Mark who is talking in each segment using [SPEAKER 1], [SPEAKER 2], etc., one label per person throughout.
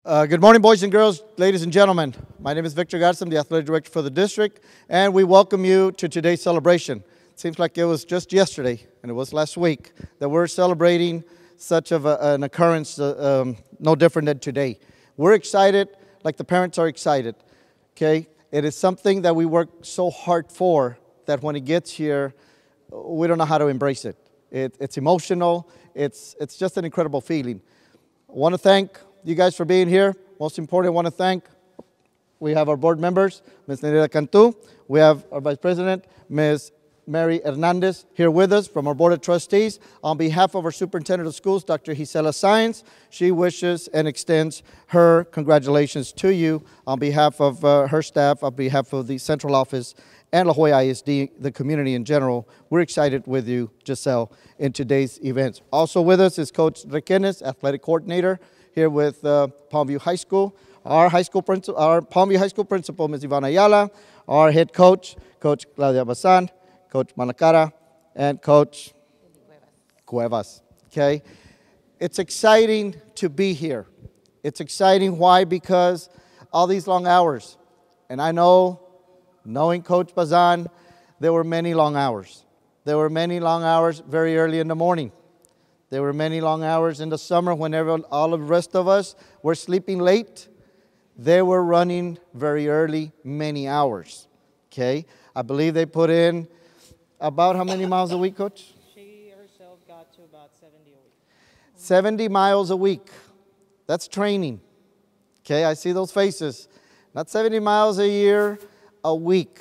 [SPEAKER 1] Good morning, boys and girls, ladies and gentlemen. My name is Victor Garza. I'm the athletic director for the district, and we welcome you to today's celebration. It seems like it was just yesterday, and it was last week, that we're celebrating such of an occurrence no different than today. We're excited like the parents are excited, okay? It is something that we work so hard for that when it gets here, we don't know how to embrace it. It's emotional. It's just an incredible feeling. I want to thank you guys for being here. Most important, I want to thank, we have our board members, Ms. Nerida Cantu. We have our vice president, Ms. Mary Hernandez, here with us from our board of trustees. On behalf of our superintendent of schools, Dr. Gissel Gonzalez, she wishes and extends her congratulations to you on behalf of her staff, on behalf of the central office and La Joya ISD, the community in general. We're excited with you, Gissel, in today's events. Also with us is Coach Requenes, athletic coordinator, here with Palmview High School. Our Palmview High School principal, Ms. Ivana Ayala, our head coach, Coach Claudia Bazan, Coach Manacara, and Coach Cuevas. Okay? It's exciting to be here. It's exciting. Why? Because all these long hours, and I know, knowing Coach Bazan, there were many long hours. There were many long hours very early in the morning. There were many long hours in the summer whenever all of the rest of us were sleeping late. They were running very early, many hours. Okay? I believe they put in about how many miles a week, Coach?
[SPEAKER 2] She herself got to about 70 a week.
[SPEAKER 1] 70 miles a week. That's training. Okay, I see those faces. Not 70 miles a year, a week.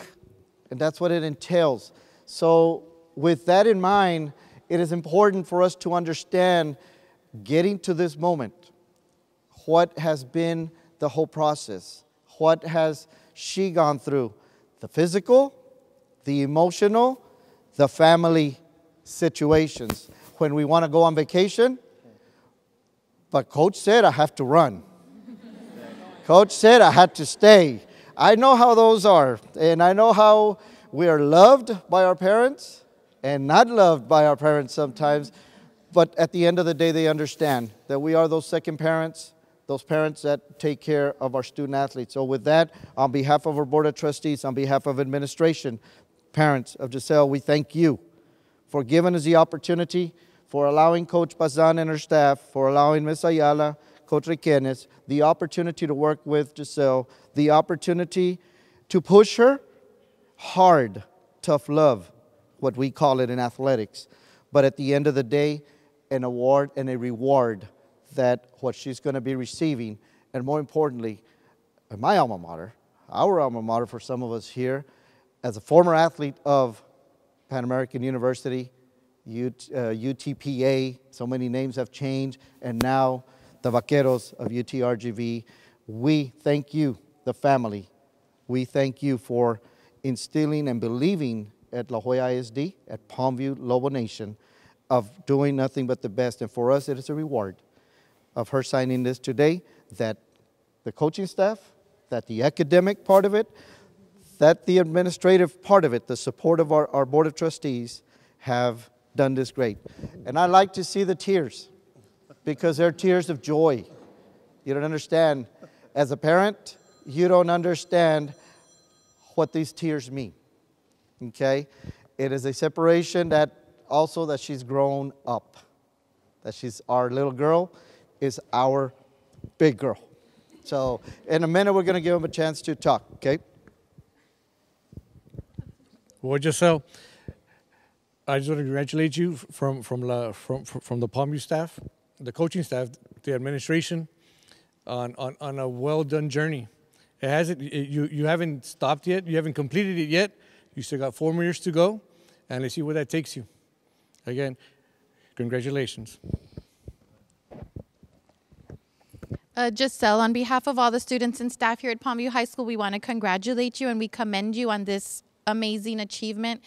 [SPEAKER 1] And that's what it entails. So with that in mind, it is important for us to understand, getting to this moment, what has been the whole process. What has she gone through? The physical, the emotional, the family situations. When we want to go on vacation, but Coach said I have to run. Coach said I had to stay. I know how those are, and I know how we are loved by our parents and not loved by our parents sometimes, but at the end of the day, they understand that we are those second parents, those parents that take care of our student athletes. So with that, on behalf of our board of trustees, on behalf of administration, parents of Gissel, we thank you for giving us the opportunity, for allowing Coach Bazan and her staff, for allowing Ms. Ayala, Coach Requenes, the opportunity to work with Gissel, the opportunity to push her hard, tough love, what we call it in athletics. But at the end of the day, an award and a reward that what she's going to be receiving, and more importantly, in my alma mater, our alma mater for some of us here, as a former athlete of Pan American University, UTPA, so many names have changed, and now the Vaqueros of UTRGV, we thank you, the family. We thank you for instilling and believing at La Joya ISD, at Palmview Lobo Nation, of doing nothing but the best. And for us, it is a reward of her signing this today, that the coaching staff, that the academic part of it, that the administrative part of it, the support of our board of trustees have done this great. And I like to see the tears, because they're tears of joy. You don't understand. As a parent, you don't understand what these tears mean. Okay? It is a separation that also that she's grown up. That she's our little girl is our big girl. So in a minute, we're going to give them a chance to talk, okay?
[SPEAKER 3] Well, Gissel, I just want to congratulate you from the Palmview staff, the coaching staff, the administration, on a well-done journey. It hasn't, you haven't stopped yet. You haven't completed it yet. You still got 4 more years to go, and let's see where that takes you. Again, congratulations.
[SPEAKER 4] Gissel, on behalf of all the students and staff here at Palmview High School, we want to congratulate you and we commend you on this amazing achievement.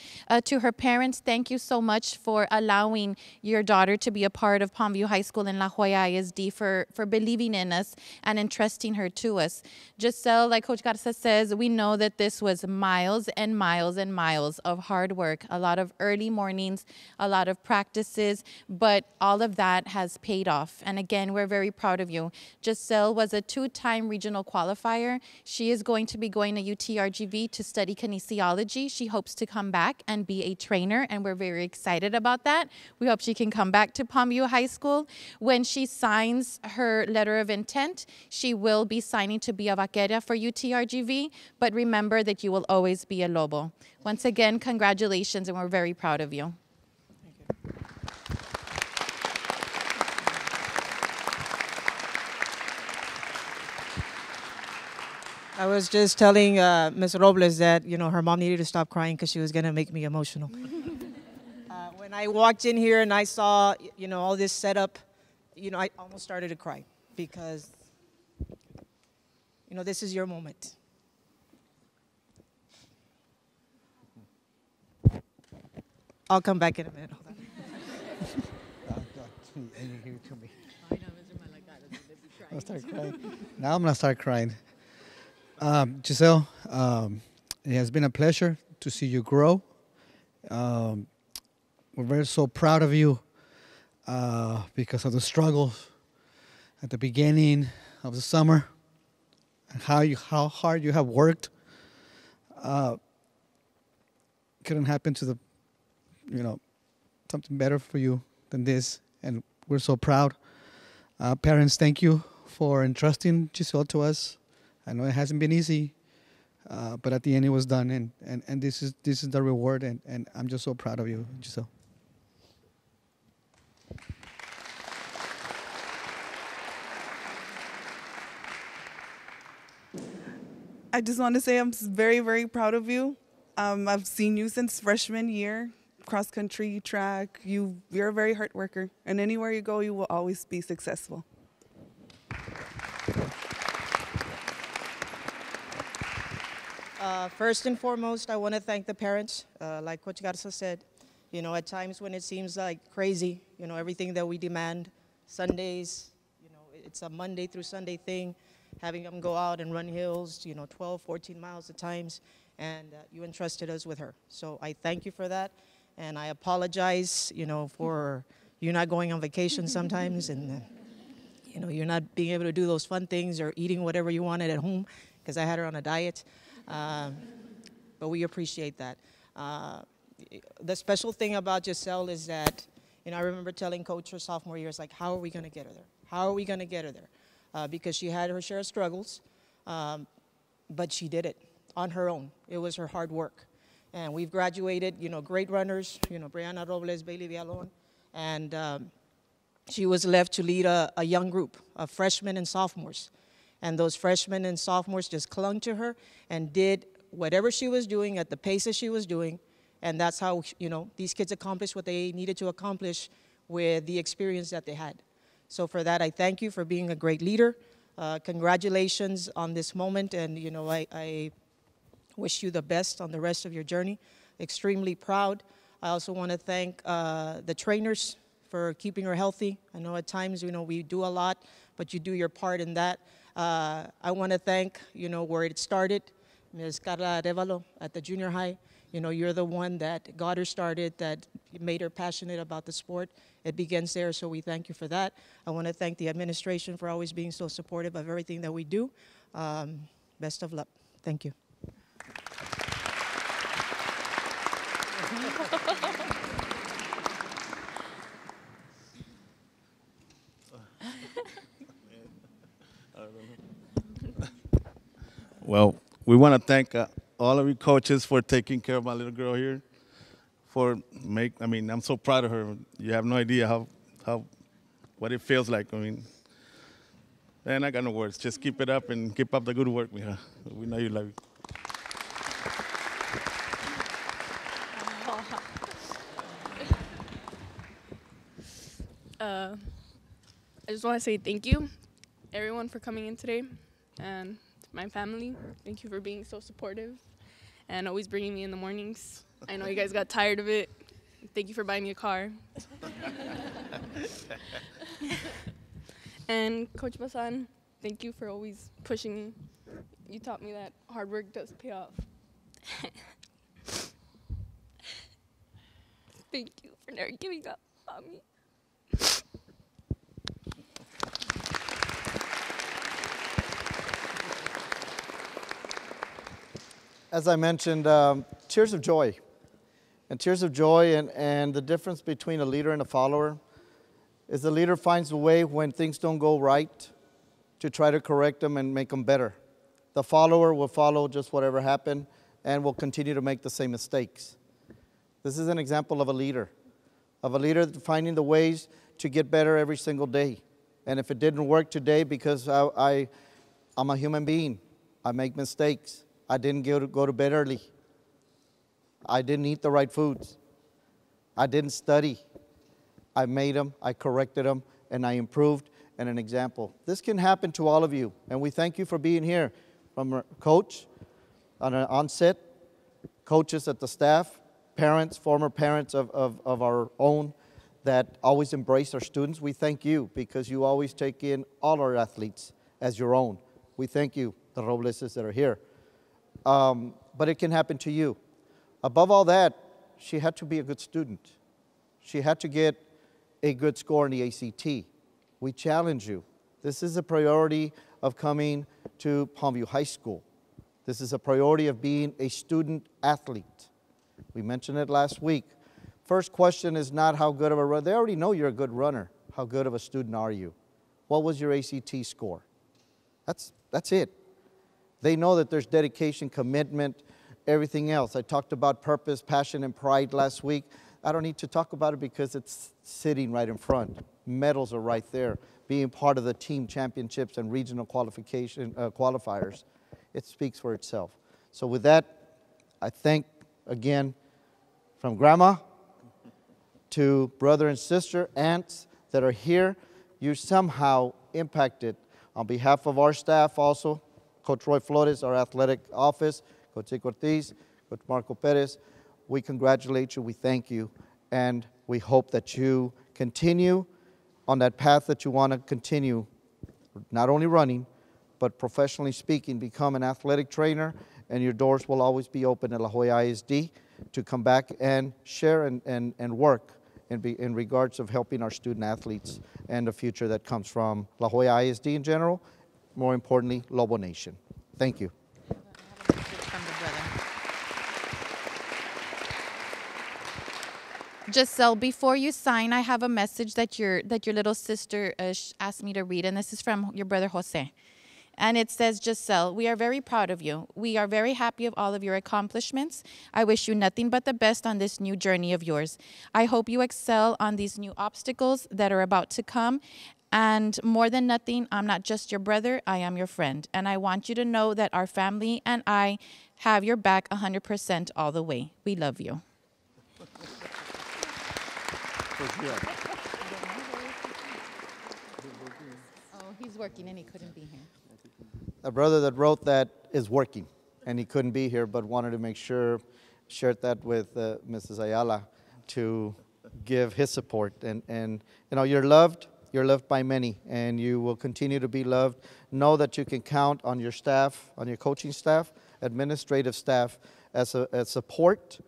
[SPEAKER 4] To her parents, thank you so much for allowing your daughter to be a part of Palmview High School and La Jolla ISD, for believing in us and entrusting her to us. Gissel, like Coach Garza says, we know that this was miles and miles and miles of hard work, a lot of early mornings, a lot of practices, but all of that has paid off. And again, we're very proud of you. Gissel was a 2-time regional qualifier. She is going to be going to UTRGV to study kinesiology. She hopes to come back and be a trainer, and we're very excited about that. We hope she can come back to Palmview High School. When she signs her letter of intent, she will be signing to be a vaquera for UTRGV, but remember that you will always be a Lobo. Once again, congratulations, and we're very proud of you.
[SPEAKER 2] I was just telling Ms. Robles that, her mom needed to stop crying because she was going to make me emotional. When I walked in here and I saw, all this setup, I almost started to cry because, this is your moment. I'll come back in a minute. Hold on.
[SPEAKER 1] I'll start crying. Now I'm going to start crying. Gissel, it has been a pleasure to see you grow. We're very so proud of you because of the struggles at the beginning of the summer and how hard you have worked. Couldn't happen to the, something better for you than this, and we're so proud. Parents, thank you for entrusting Gissel to us. I know it hasn't been easy, but at the end it was done, and this is the reward, and I'm just so proud of you, Gissel.
[SPEAKER 5] I just want to say I'm very, very proud of you. I've seen you since freshman year, cross country, track. You're a very hard worker, and anywhere you go, you will always be successful.
[SPEAKER 2] First and foremost, I want to thank the parents. Like Coach Garza said, at times when it seems like crazy, everything that we demand, Sundays, it's a Monday through Sunday thing, having them go out and run hills, 12, 14 miles at times, and you entrusted us with her. So I thank you for that, and I apologize, for you not going on vacation sometimes, and you're not being able to do those fun things or eating whatever you wanted at home, because I had her on a diet. But we appreciate that. The special thing about Gissel is that, I remember telling Coach her sophomore year, it's like, how are we going to get her there? How are we going to get her there? Because she had her share of struggles, but she did it on her own. It was her hard work. And we've graduated, great runners, Brianna Robles, Bailey Villalon, and she was left to lead a young group of freshmen and sophomores. And those freshmen and sophomores just clung to her and did whatever she was doing at the pace that she was doing. And that's how, these kids accomplished what they needed to accomplish with the experience that they had. So for that, I thank you for being a great leader. Congratulations on this moment. And, I wish you the best on the rest of your journey. Extremely proud. I also want to thank the trainers for keeping her healthy. I know at times, we do a lot, but you do your part in that. I want to thank, where it started, Ms. Carla Arevalo at the junior high. You're the one that got her started, that made her passionate about the sport. It begins there, so we thank you for that. I want to thank the administration for always being so supportive of everything that we do. Best of luck. Thank you.
[SPEAKER 6] Well, we want to thank all of you coaches for taking care of my little girl here. I'm so proud of her. You have no idea what it feels like. And I got no words. Just keep it up and keep up the good work, mija. We know you love it.
[SPEAKER 7] I just want to say thank you, everyone, for coming in today, and to my family. Thank you for being so supportive. and always bringing me in the mornings. I know you guys got tired of it. Thank you for buying me a car. And Coach Basan, thank you for always pushing me. You taught me that hard work does pay off. Thank you for never giving up on me.
[SPEAKER 1] As I mentioned, tears of joy. And tears of joy, and the difference between a leader and a follower is the leader finds a way when things don't go right to try to correct them and make them better. The follower will follow just whatever happened and will continue to make the same mistakes. This is an example of a leader finding the ways to get better every single day. And if it didn't work today because I'm a human being, I make mistakes. I didn't go to bed early. I didn't eat the right foods. I didn't study. I made them, I corrected them, and I improved, and an example. This can happen to all of you, and we thank you for being here. From our coach on an onset, coaches at the staff, parents, former parents of our own that always embrace our students. We thank you because you always take in all our athletes as your own. We thank you, the Robleses that are here. But it can happen to you. Above all that, she had to be a good student. She had to get a good score in the ACT. We challenge you. This is a priority of coming to Palmview High School. This is a priority of being a student athlete. We mentioned it last week. First question is not how good of a runner. They already know you're a good runner. How good of a student are you? What was your ACT score? That's it. They know that there's dedication, commitment, everything else. I talked about purpose, passion, and pride last week. I don't need to talk about it because it's sitting right in front. Medals are right there. Being part of the team championships and regional qualifiers, it speaks for itself. So with that, I thank again from grandma to brother and sister, aunts that are here. You somehow impacted on behalf of our staff also, Coach Roy Flores, our athletic office, Coach Ortiz, Coach Marco Perez. We congratulate you, we thank you, and we hope that you continue on that path that you want to continue, not only running, but professionally speaking, become an athletic trainer, and your doors will always be open at La Joya ISD to come back and share and work in regards of helping our student athletes and the future that comes from La Joya ISD in general, more importantly, Lobo Nation. Thank you.
[SPEAKER 4] Gissel, before you sign, I have a message that your little sister asked me to read, and this is from your brother Jose. And it says, Gissel, we are very proud of you. We are very happy of all of your accomplishments. I wish you nothing but the best on this new journey of yours. I hope you excel on these new obstacles that are about to come. And more than nothing, I'm not just your brother, I am your friend. And I want you to know that our family and I have your back 100% all the way. We love you. Oh, he's working and he couldn't be here.
[SPEAKER 1] A brother that wrote that is working, and he couldn't be here, but wanted to make sure, shared that with Mrs. Ayala to give his support. And you know, you're loved by many, and you will continue to be loved. Know that you can count on your staff, on your coaching staff, administrative staff, as support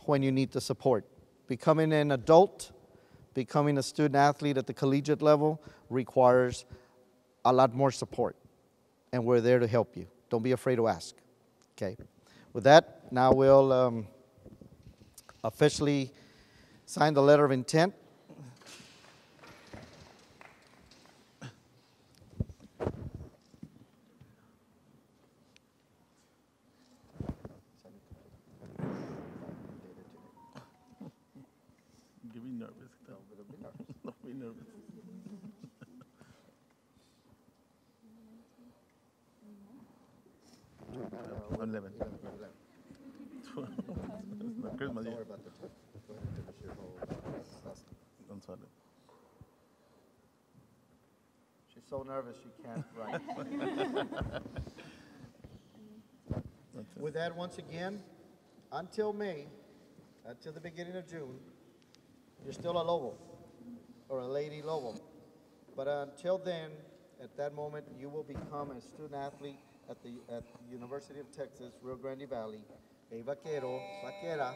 [SPEAKER 1] when you need the support. Becoming an adult, becoming a student athlete at the collegiate level requires a lot more support. And we're there to help you. Don't be afraid to ask. Okay. With that, now we'll officially sign the letter of intent.
[SPEAKER 6] Get me nervous. Don't be nervous. I'm 11. Christmas, yeah. I'm sorry.
[SPEAKER 1] She's so nervous she can't write. With that, once again, until May, until the beginning of June, you're still a Lobo or a Lady Lobo. But until then, at that moment, you will become a student athlete at the University of Texas, Rio Grande Valley, a vaquero, vaquera,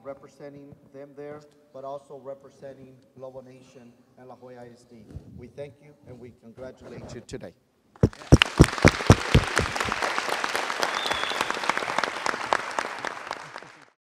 [SPEAKER 1] representing them there, but also representing Lobo Nation and La Joya ISD. We thank you and we congratulate you today.